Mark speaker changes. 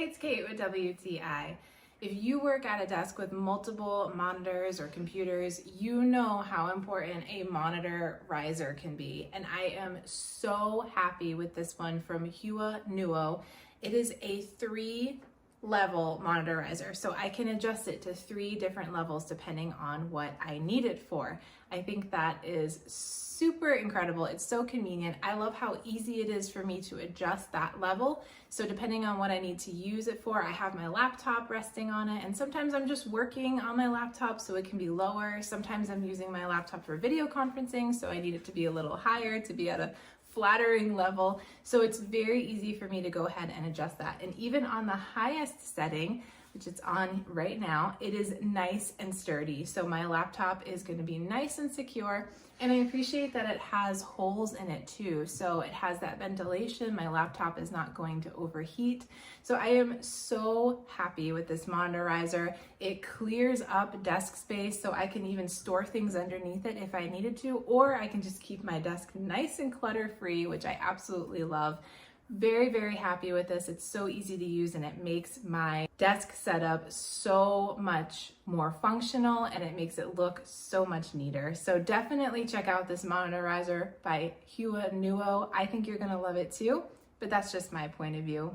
Speaker 1: it's Kate with WTI. If you work at a desk with multiple monitors or computers, you know how important a monitor riser can be. And I am so happy with this one from Hua Nuo. It is a 3-level monitor riser, so I can adjust it to 3 different levels depending on what I need it for. I think that is super incredible. It's so convenient. I love how easy it is for me to adjust that level. So depending on what I need to use it for, I have my laptop resting on it, and sometimes I'm just working on my laptop so it can be lower. Sometimes I'm using my laptop for video conferencing, so I need it to be a little higher to be at a flattering level. So it's very easy for me to go ahead and adjust that. And even on the highest setting, which it's on right now, it is nice and sturdy. So my laptop is going to be nice and secure. And I appreciate that it has holes in it too. So it has that ventilation. My laptop is not going to overheat. So I am so happy with this monitor riser. It clears up desk space so I can even store things underneath it if I needed to, or I can just keep my desk nice and clutter-free, which I absolutely love. Very, very happy with this. It's so easy to use and it makes my desk setup so much more functional and it makes it look so much neater. So definitely check out this monitor riser by Hua Nuo. I think you're gonna love it too, but that's just my point of view.